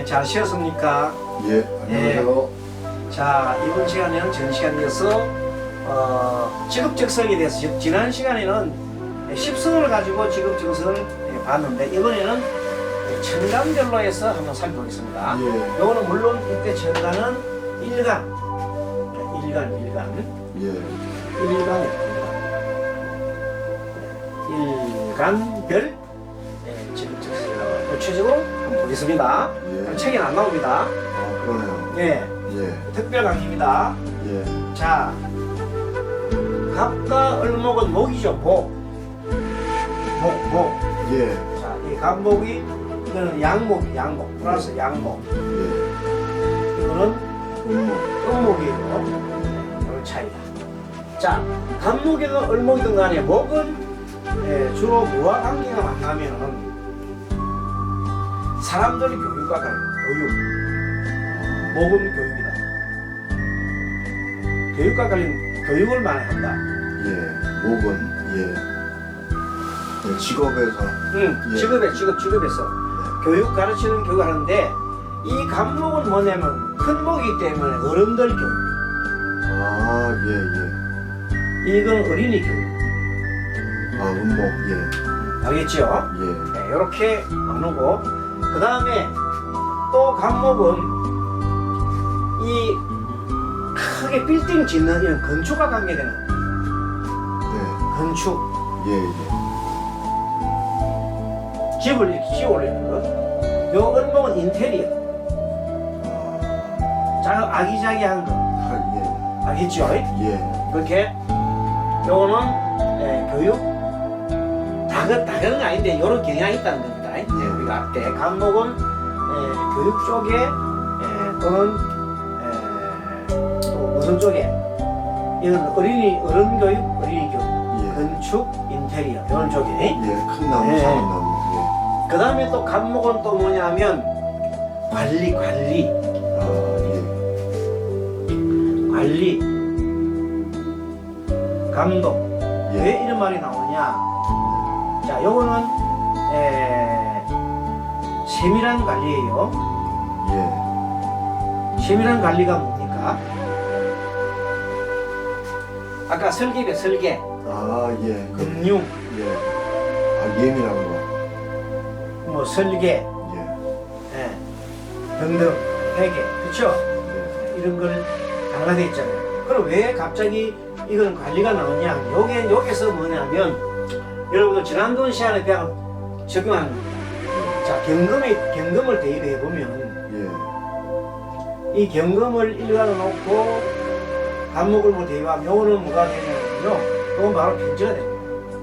잘 쉬었습니까? 예, 안녕하세요. 자, 이번 시간에는 전 시간에 이어서 직업적성에 대해서 지난 시간에는 십성을 가지고 직업적성을 봤는데 이번에는 천간별로 해서 한번 살펴보겠습니다. 예. 요거는 물론 이때 천간은 일간. 예. 일간별 직업적성을 구체적으로 한번 보겠습니다. 예. 책에는 안 나옵니다. 아, 그러네요. 예. 예. 특별 강의입니다. 예. 자, 갑과 을목은 목이죠. 목. 예. 자, 이 갑목이 이거는 양목 플러스 양목. 예. 이거는 음목. 을목이에요. 이런 차이다. 자, 갑목이든 을목이든 간에 목은 주로 뭐와 관계가 많냐면은 사람들의 교육과 관계. 교육. 목은 교육이다. 교육과 관련 교육을 많이 한다. 예. 목은 예. 직업에서. 예. 직업에서 교육 가르치는 교육을 하는데 이 갑목은 뭐냐면 큰 목이기 때문에 어른들 교육. 아, 예, 이건 어린이 교육. 예. 아, 음목. 예. 알겠죠? 예. 네, 이렇게 나누고 그 다음에 또 갑목은 이 크게 빌딩 짓는 이런 건축과 관계되는 네. 건축. 예, 예. 집을 이렇게 지어 올리는 거. 요 을목은 인테리어. 자, 아기자기한 거. 아, 알겠죠? 예. 예. 그렇게 요거는 교육 다 그런 거 아닌데 요런 경향이 있다는 겁니다. 우리가 할 때 갑목은 교육 쪽에 또는 또 무슨 쪽에 이건 어른 교육, 예. 건축, 인테리어 이런 쪽에. 예. 큰 나무, 예. 작은 나무. 그 다음에 또 갑목은 또 뭐냐면 관리. 아, 예. 관리, 감독. 예. 왜 이런 말이 나오냐? 자, 요거는 세밀한 관리예요. 예. 세밀한 관리가 뭡니까? 아까 설계. 아, 예. 금융, 예. 아, 예민한 거. 뭐 설계, 예. 등등, 회계, 그렇죠? 예. 이런 걸 하나가 돼 있잖아요. 그럼 왜 갑자기 이건 관리가 나오냐? 여기서 뭐냐면 여러분들 지난번 시간에 그냥 적용하는 겁니다. 자, 경금을 대입해 보면 예. 이 경금을 일간으로 놓고 갑목을 뭐 대입하면 요거는 뭐가 되냐면요. 요건 바로 편제가 됩니다.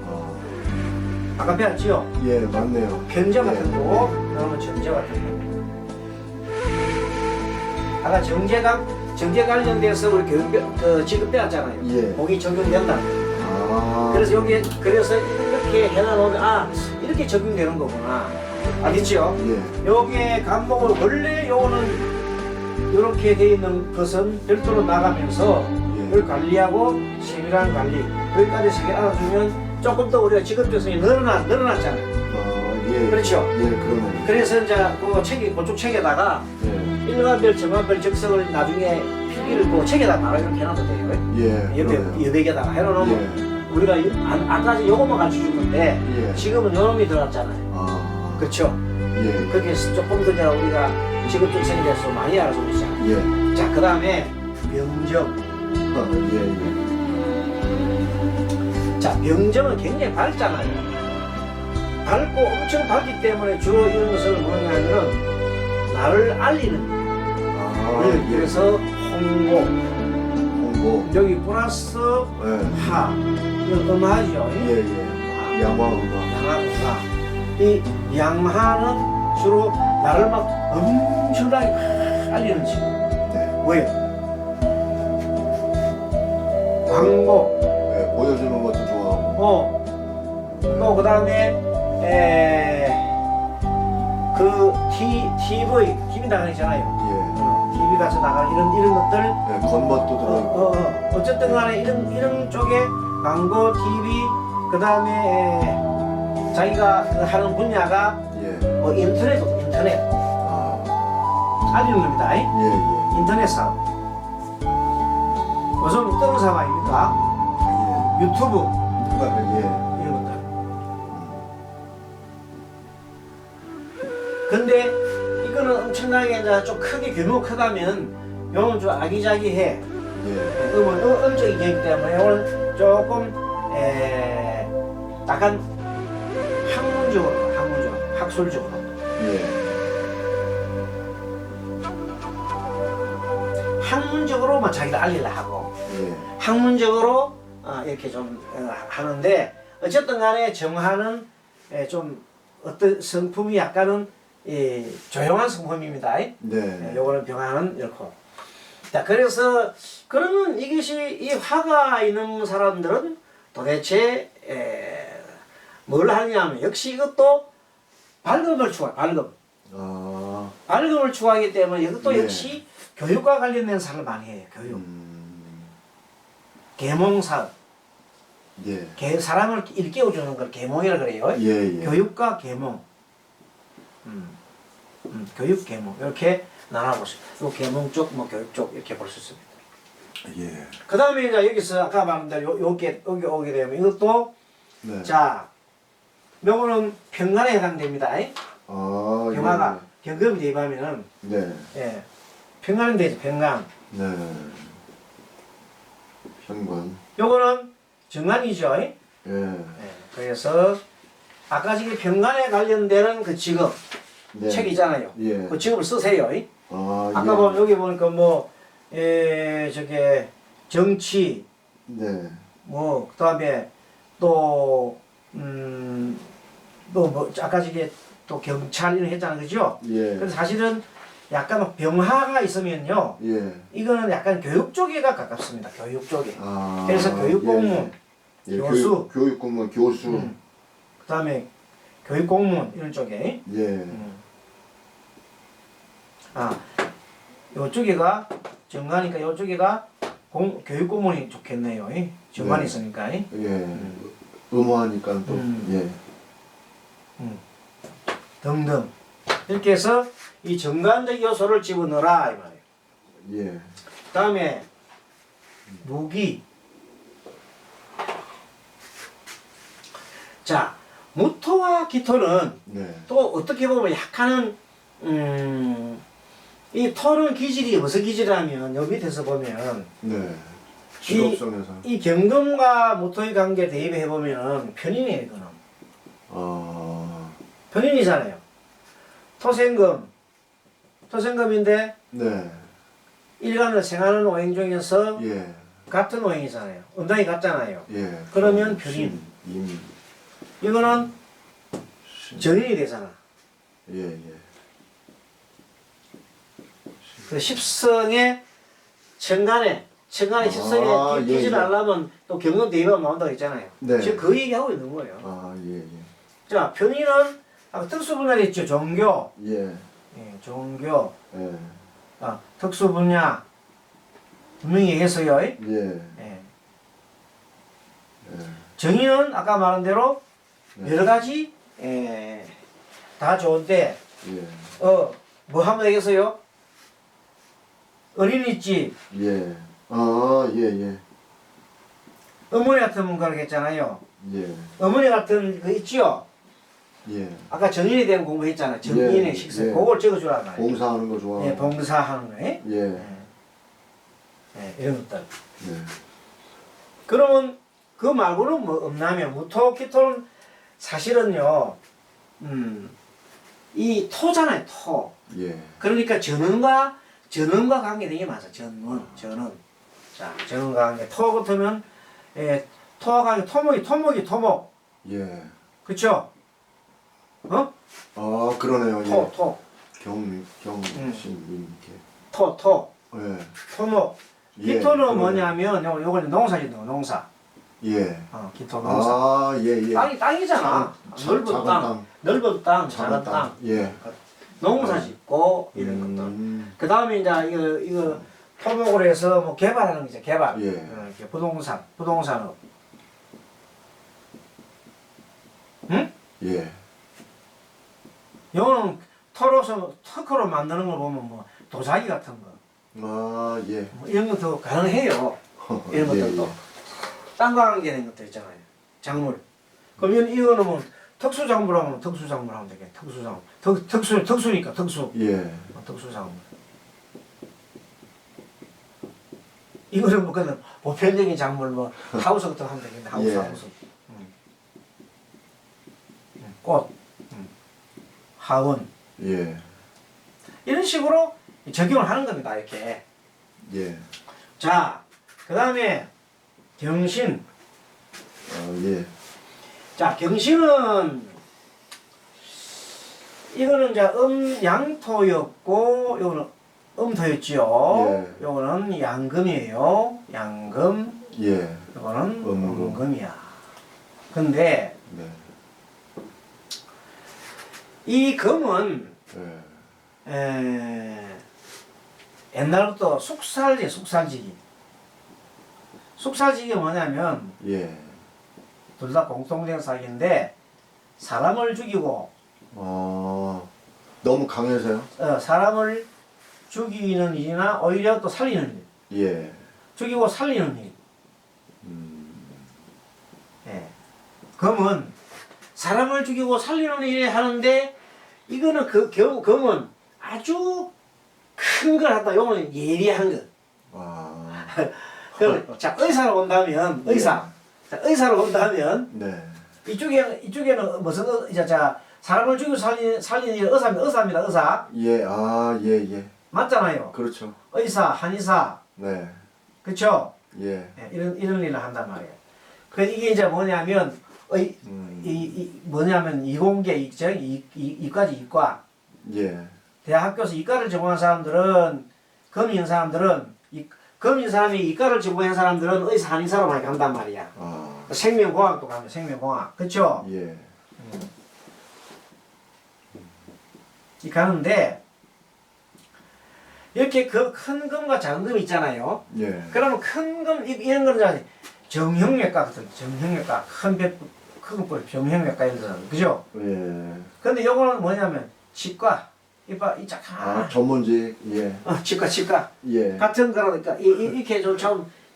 아, 아까 배웠지요? 예, 맞네요. 편제 예. 같은 거, 요거는 전제 같은 거. 아까 정제 관련돼서 우리 지금 배웠잖아요. 예. 거기 적용된다는 거. 아. 그래서 그래서 이렇게 해놔놓으면 이렇게 적용되는 거구나. 알겠죠? 예. 여기에 갑목으로 원래 요거는 이렇게 돼 있는 것은 별도로 나가면서 예. 이걸 관리하고 세밀한 관리 여기까지 세 개 알아주면 조금 더 우리가 직업적성이 늘어났잖아요. 아, 예. 그렇죠? 예, 그러네. 그래서 이제 그쪽 책에다가 예. 일간별, 점간별 적성을 나중에 필기를 책에다 바로 이렇게 해놔도 돼요. 예. 그러네요. 여백에다가 해놓으면 우리가 아까지 요것만 가르쳐주는데 예. 지금은 요놈이 들어갔잖아요. 아. 그렇죠? 예. 그렇게 해서 조금 더 이제 우리가 직업적성에 대해서 많이 알아서 있잖아요. 예. 자, 그 다음에 병정. 아, 예, 예. 자, 병정은 굉장히 밝잖아요. 밝고 엄청 밝기 때문에 주로 이런 것을 뭐냐면은 나를 알리는 거예요. 아, 예. 그래서 홍보, 홍보. 여기 플러스 예. 하, 이건 음하죠. 예, 예. 양화음악. 양하구나. 이 양하는 주로 나를 막 엄청나게 막 알리는 친구. 네. 왜요? 광고, 예, 보여주는 것도 좋아하고. 또 그 다음에 TV 나가잖아요. 예. TV 가서 나가는 이런 것들. 예, 겉멋도 들어있고. 어쨌든 간에 이런 쪽에 광고, TV, 그 다음에 자기가 하는 분야가 예. 인터넷. 아. 알리는 겁니다. 예, 예. 인터넷 사업. 우선 어떤 사업 아닙니까? 유튜브 예. 이런 것들. 근데 이거는 엄청나게 이제 좀 크게 규모가 크다면 요건 좀 아기자기해. 예. 음적인 계획 때문에 오늘 조금 약간 학문적으로 학술적으로 예. 학문적으로만 자기를 알리려 하고 예. 학문적으로 이렇게 좀 하는데 어쨌든 간에 정화는 좀 어떤 성품이 약간은 조용한 성품입니다. 네. 요거는 병화는 이렇고. 자, 그래서 그러면 이것이 이 화가 있는 사람들은 도대체 뭘 하느냐면 역시 이것도 밝음을 추구해. 밝음. 아. 밝음을 추구하기 때문에 이것도 예. 역시 교육과 관련된 사람을 많이 해요. 교육. 계몽사업. 예. 사람을 일깨워주는 걸 계몽이라 그래요. 예, 예. 교육과 계몽. 교육 계몽 이렇게 나눠보세요. 요 계몽 쪽, 뭐 교육 쪽 이렇게 볼 수 있습니다. 예. 그 다음에 이제 여기서 아까 말한 대로 여기 오게 되면 이것도 네. 자, 요거는 평간에 해당됩니다. 아, 평화가 경금이 대입하면은 네. 예, 평간은 되죠. 평간. 네. 현관. 요거는 정관이죠. 예. 그래서 아까 지금 평간에 관련되는 그 직업 네. 책 있잖아요. 예. 그 직업을 쓰세요. 아, 아까 예. 보면 여기 보니까 뭐 저게 정치 네. 뭐 그다음에 또 또 뭐 아까 저게 또 경찰 이런 거 했잖아요. 그죠? 예. 그래서 사실은 약간 병화가 있으면요. 예. 이거는 약간 교육 쪽에가 가깝습니다. 교육 쪽에. 아. 그래서 교육 공무원, 예. 교수. 교육 공무원, 교수. 그다음에 교육 공무원 이런 쪽에. 예. 요쪽에가 정관이니까 요쪽에가 교육 공무원이 좋겠네요. 정관이 네. 있으니까. 예. 의무하니까 또. 예. 등등. 이렇게 해서 이 정관적 요소를 집어넣어라 이 말이에요. 예. 그다음에 무기. 자, 무토와 기토는 네. 또 어떻게 보면 약간은 이 토는 기질이 무슨 기질이라면 여기 밑에서 보면 네. 직업성에서. 이 경금과 무토의 관계 대입해 보면은 편인이에요. 이거는 편인이잖아요. 토생금인데 네. 일간을 생하는 오행 중에서 예. 같은 오행이잖아요. 음당이 같잖아요. 예. 그러면 편인. 임. 이거는 전인이 되잖아. 예, 예. 그 십성의 천간에 십성에 예, 끼지를 예. 하려면 또 경금 대입하면 나온다고 했잖아요. 네. 지금 그 얘기하고 있는 거예요. 아, 예, 예. 자, 편인은 아까 특수 분야를 했죠. 종교. 예. 종교. 예. 특수 분야. 분명히 얘기했어요. 예. 예. 예. 정의는 아까 말한 대로 네. 여러 가지 다 좋은데 예. 뭐 한번 얘기했어요? 어린이집, 예. 아, 예, 예. 어머니 같은 문과를 했잖아요. 예. 어머니 같은 거 있지요? 예. 아까 정인에 대한 공부했잖아요. 정인의 예, 식성. 예. 그걸 적어주란 말이에요. 봉사하는 거 좋아하고. 예, 봉사하는 거. 예. 이런 것들. 네. 그러면 그 말고는 뭐 없나면 무토, 기토는 사실은요. 이 토잖아요. 토. 예. 그러니까 전원과 관계되는 게 맞아. 전원. 자, 전원과 관계. 토 같으면 토와 관계 토목. 예. 그쵸? 아, 그러네요. 토. 이렇게. 토. 예. 토목. 예, 기토는 그러네. 뭐냐면 요거는 농사지, 농사. 예. 기토 농사. 아, 예, 예. 땅이잖아. 넓은 작은 땅. 넓은 땅, 작은 작은 땅. 땅. 예. 농사 짓고 이런 것들. 그 다음에 이제 이거 토목으로 해서 뭐 개발하는 거죠. 개발. 예. 이렇게 부동산업. 응? 예. 요거는 토로서 터크로 만드는 걸 보면 뭐 도자기 같은 거 아, 예. 뭐 이런 것도 가능해요. 이런 것들도 땅과 관계된 것들 있잖아요. 작물. 그러면 이거는 뭐 특수작물 하면 특수작물 하면 되겠네. 특수작물. 특수니까 특수. 예. 특수작물. 이거는 뭐 그냥 보편적인 작물 뭐 하우스 같은 거 하면 되겠네. 하우스 예. 하우스. 꽃. 하원. 예. 이런 식으로 적용을 하는 겁니다. 이렇게. 예. 자, 그 다음에 경신. 예. 자, 경신은 이거는 이제 양토였고 요거는 음토였지요. 예. 요거는 양금이에요. 양금. 예. 요거는 음금. 음금이야. 근데 네. 이 금은 예. 옛날부터 숙살지기. 숙살지기 뭐냐면 예. 둘 다 공통된 사기인데 사람을 죽이고 너무 강해서요? 사람을 죽이는 일이나 오히려 또 살리는 일. 예. 죽이고 살리는 일. 예. 검은 사람을 죽이고 살리는 일을 하는데 이거는 검은 아주 큰 걸 한다. 요거는 예리한 것. 자, 의사로 온다면 의사. 자, 의사로 온다면 네. 이쪽에는 무슨 자 사람을 죽이고 살리는 일 의사입니다. 의사. 예. 예, 예. 맞잖아요. 그렇죠. 의사, 한의사. 네. 그렇죠? 예. 예, 이런 일을 한단 말이에요. 그 이게 이제 뭐냐면 뭐냐면 이공계 이과지 이과. 예. 대학교에서 이과를 전공한 사람들은 검인 사람들은 검인 사람이 이과를 전공한 사람들은 의사 한의사로 많이 간단 말이야. 생명공학도 가면 생명공학. 그렇죠? 예. 이 가는데 이렇게 그 큰 검과 작은 검이 있잖아요. 예. 그러면 큰 검 이런 거는 정형외과 같은 정형외과 큰 꼴 정형외과 이런 거잖아요. 그죠? 예. 근데 요거는 뭐냐면 치과 이 짝한 전문직. 예. 치과 예. 같은 거라니까 이렇게 좀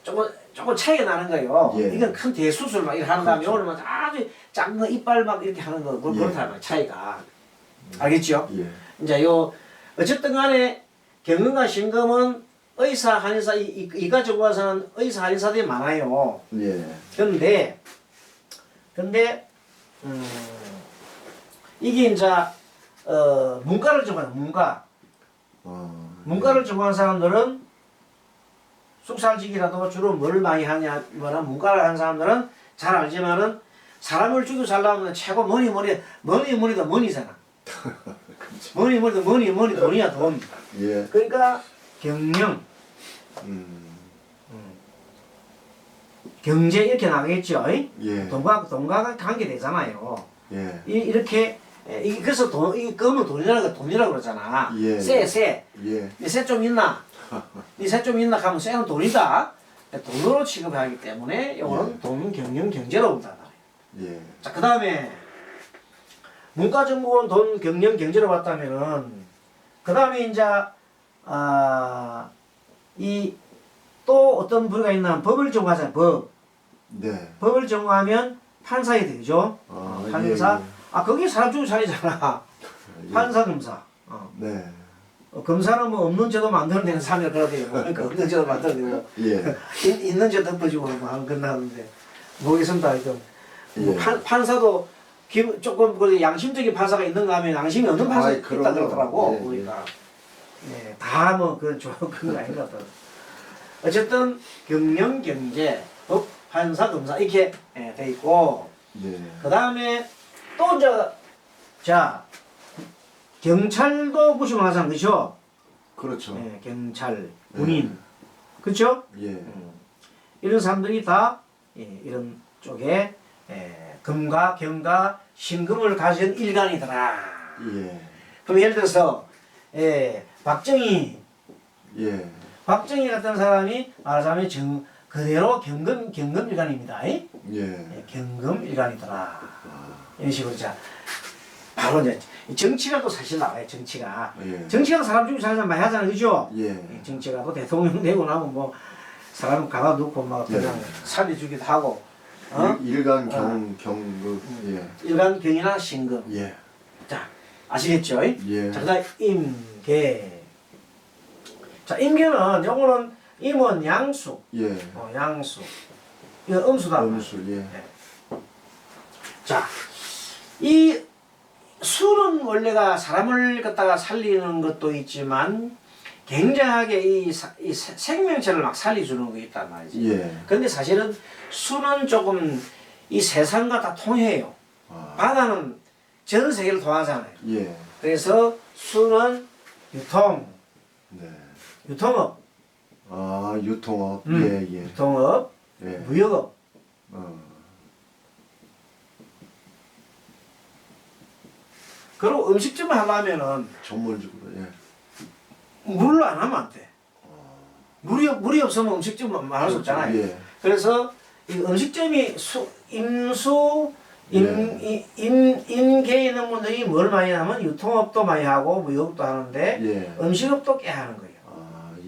조금 차이가 나는 거예요. 예. 이건 큰 대수술 막 이렇게 하는 다음에 그렇죠. 요거는 아주 작은 거 이빨 막 이렇게 하는 거 예. 그렇다는 거예요. 차이가. 알겠죠? 예. 이제 어쨌든 간에 경금과 신금은 의사, 한의사, 이과 전공하는 의사, 한의사들이 많아요. 예. 근데 이게 이제 문과를 전공하는 문과를 전공한 사람들은 숙살직이라도 주로 뭘 많이 하냐 문과를 하는 사람들은 잘 알지만은 사람을 죽이고 살려면 최고 뭐니도 money잖아. 뭐니도 money 돈이야 돈. 예. 그러니까 경영, 경제 이렇게 나가겠죠. 예. 돈과 관계되잖아요. 예. 이렇게 그래서 이 금은 돈이라고 그러잖아. 예. 세. 예. 네 세 좀 있나? 네 세 좀 있나? 하면 세는 돈이다. 돈으로 취급하기 때문에 이거는 예. 돈, 경영, 경제로 본다. 예. 자, 그 다음에 문과정보원 돈, 경영, 경제로 봤다면은 그 다음에 이제 이 또 어떤 부류가 있나? 법을 전공하잖아요. 법. 네. 법을 전공하면 판사가 되죠. 판사. 예. 거기 사람 죽이고 살리잖아. 예. 판사, 검사. 네. 검사는 뭐 없는 죄도 만들어내는 사람이라 그러대요. 그러니까 없는 죄도 만들어내고 예. 있는 죄 덮어주고 뭐 하는 건다는데 모르겠습니다. 하여튼 예. 판사도 조금 그 양심적인 판사가 있는가 하면 양심이 없는 판사가 있다 그러더라고. 예. 우리가 다 뭐 그런 그런 거 아닌 것 같더라고. 어쨌든 경영, 경제, 법, 판사, 검사 이렇게 돼 있고 네. 그 다음에 또 자 경찰도 구심을 하잖아, 그렇죠? 그렇죠. 경찰, 군인, 그렇죠? 예. 이런 사람들이 다 이런 쪽에 금과 경과 신금을 가진 일간이더라. 예. 그럼 예를 들어서 박정희 같은 사람이 말하자면 그대로 경금 일간입니다. 예. 경금 일간이더라. 이런 식으로 자 바로 이제 정치가 또 사실 나와요. 정치가. 예. 정치가 사람 중에 사람 많이 하잖아요, 그죠? 예. 정치가 또 대통령 되고 나면 뭐 사람 가둬놓고 막 그냥 살려주기도 하고. 일간 경극. 예. 일간 경이나 신금. 예. 자, 아시겠죠? 예. 자, 그다음 임계. 자, 임계는 요거는 임은 양수. 예. 양수. 이거 음수다. 음수. 예. 자, 이 수는 원래가 사람을 갖다가 살리는 것도 있지만 굉장하게 이 생명체를 막 살려주는 거 있단 말이지. 예. 근데 사실은 수는 조금 이 세상과 다 통해요. 바다는 전 세계를 통하잖아요. 예. 그래서 수는 유통, 네. 유통업, 유통업. 예, 예. 유통업, 예. 무역업. 그리고 음식점을 하려면은 전문적으로. 예. 물로 안 하면 안 돼. 물이 없으면 음식점 할 수 없잖아요. 예. 그래서 이 음식점이 임수, 임계에 있는 분들이 뭘 많이 하면 유통업도 많이 하고 무역업도 하는데 예. 음식업도 꽤 하는 거예요.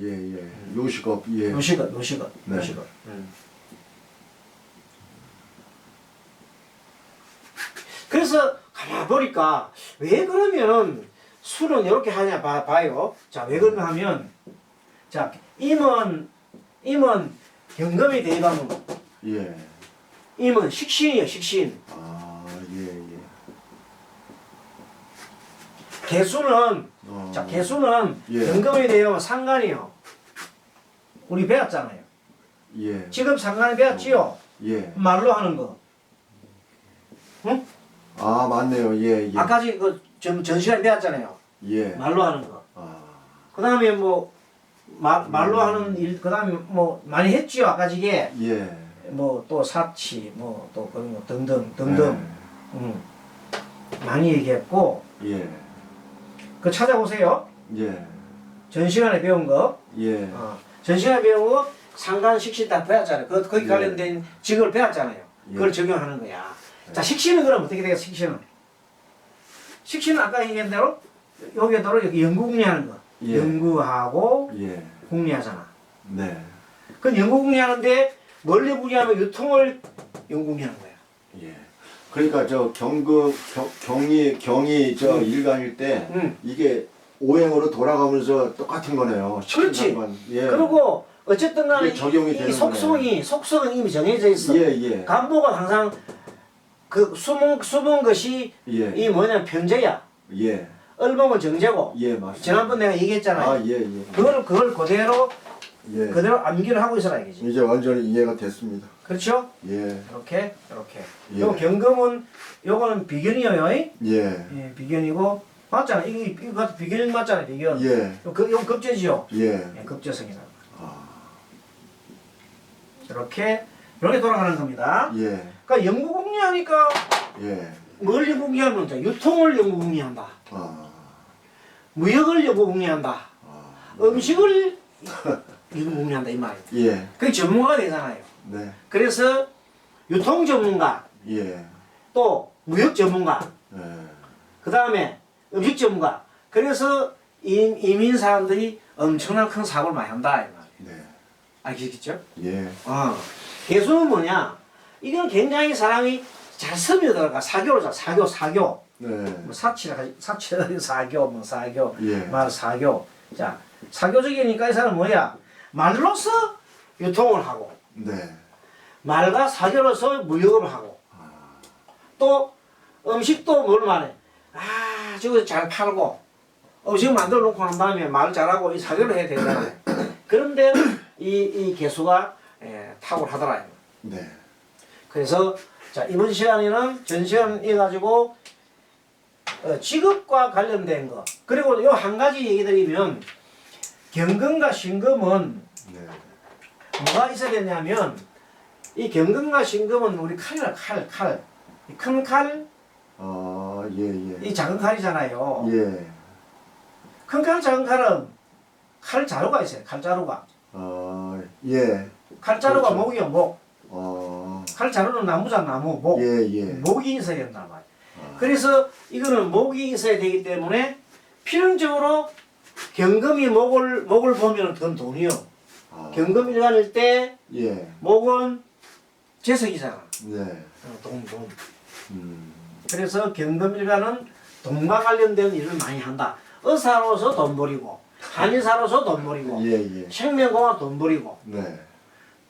예, 예. 요식업. 예. 요식업. 네. 요식업. 그래서 가만 보니까 왜 그러면 술은 이렇게 하냐 봐요. 자, 왜 그런가 하면 자, 임은 경금이 대입하면 예. 임은 식신이에요, 식신. 예, 예. 개수는 자, 개수는 예. 경금이 대입하면 상관이요. 우리 배웠잖아요. 예. 지금 상관을 배웠지요? 예. 말로 하는 거. 응? 맞네요. 예, 예. 아까 전 시간에 배웠잖아요. 예. 말로 하는 거. 그 다음에 뭐 말로 하는 일, 그 다음에 뭐 많이 했지요. 아까 지게. 예. 뭐 또 사치, 뭐 또 그런 거 등등. 많이 얘기했고. 예. 그 찾아보세요. 예. 전 시간에 배운 거. 예. 전 시간에 배운 거 상관 식신 다 배웠잖아요. 거기 관련된 직업을 배웠잖아요. 그걸 적용하는 거야. 자, 식신은 그럼 어떻게 되겠어? 식신은 아까 얘기한 대로 여기대로 여기 연구궁리하는 거. 연구하고 궁리하잖아. 네. 그 연구궁리하는데 뭘 연구궁리하면 유통을 연구궁리하는 거야. 예. 그러니까 저 경이 일간일 때 이게 오행으로 돌아가면서 똑같은 거네요. 그렇지. 예. 그리고 어쨌든 간에 적용이 이 되는 속성은 이미 정해져 있어. 예. 간목은 항상 그 숨은 것이 이 뭐냐 편재야. 예. 얼음은 정제고. 예, 맞습니다. 지난번 내가 얘기했잖아요. 예. 그걸 그대로 예. 그대로 암기를 하고 있어라 이거지. 이제 완전히 이해가 됐습니다. 그렇죠? 예. 이렇게. 예. 요 경금은 요거는 비견이에요. 예. 예, 비견이고 맞잖아. 이거 비견 맞잖아요. 비견. 예. 요 급제지요. 예. 예, 급제성이다. 이렇게 돌아가는 겁니다. 예. 그러니까 연구궁리하니까 예. 뭘 연구궁리하면 유통을 연구궁리한다. 무역을 연구궁리한다. 음식을 연구궁리한다 이 말이에요. 예. 그게 전문가가 되잖아요. 네. 그래서 유통 전문가, 예. 또 무역 전문가, 예. 그 다음에 음식 전문가. 그래서 이민 사람들이 엄청난 큰 사고를 많이 한다 이 말이에요. 네. 알겠죠? 예. 개수는 뭐냐? 이건 굉장히 사람이 잘 스며들어가 사교로자 사교. 네. 뭐 사치라 사교 뭐 사교 예. 말 사교. 자, 사교적이니까 이 사람은 뭐야? 말로서 유통을 하고 네. 말과 사교로서 무역을 하고 또 음식도 뭘 말해? 저거 잘 팔고 음식 만들어 놓고 난 다음에 말 잘하고 이 사교를 해야 되잖아요. 그런데 이 개수가 탁월하더라. 네. 그래서 자, 이번 시간에는 전 시간 해가지고 직업과 관련된 거 그리고 요 한 가지 얘기 드리면 경금과 신금은 네. 뭐가 있어야 되냐면 이 경금과 신금은 우리 칼이라 칼. 이 큰 칼, 예. 이 작은 칼이잖아요. 예. 큰 칼, 작은 칼은 칼자루가 있어요. 칼자루가. 예. 칼자루가 그렇죠. 목이요, 목. 칼자루는 나무잖아, 나무, 목. 예. 목이 있어야 된단 말이에요. 그래서 이거는 목이 있어야 되기 때문에 필연적으로 경금이 목을 보면 그건 돈이요. 경금일간일 때 예. 목은 재석이잖아. 네. 돈. 그래서 경금일간은 돈과 관련된 일을 많이 한다. 의사로서 돈 벌이고, 한의사로서 돈 벌이고, 예, 예. 생명공학 돈 벌이고, 네.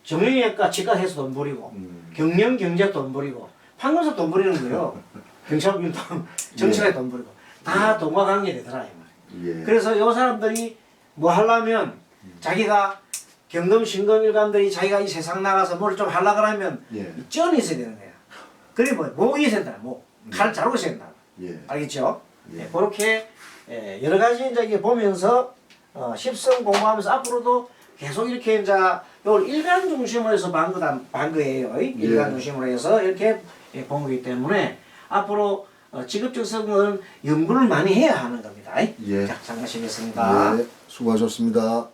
정형외과 치과해서 돈 벌이고, 경영 경제 돈 벌이고, 판검사 돈 벌이는 거예요. 경찰국인 돈, 정치가에 돈 벌이고, 다 돈과 관계되더라 이 말이에요. 예. 그래서 요 사람들이 뭐 하려면 자기가 경금 신금일간들이 자기가 이 세상 나가서 뭘 좀 하려 그러면 예. 쩐이 있어야 되는 거야. 그리고 뭐 목이 있어야 된다. 목. 칼 자르고 있어야 된다. 예. 알겠죠? 예. 그렇게 여러 가지 이제 이게 보면서 십성 공부하면서 앞으로도 계속 이렇게 이제 이걸 일간 중심으로 해서 반 거예요. 일간 중심으로 해서 이렇게 본 거기 때문에 앞으로 직업적 성은 연구를 많이 해야 하는 겁니다. 예. 자, 잠깐 쉬겠습니다. 예. 수고하셨습니다.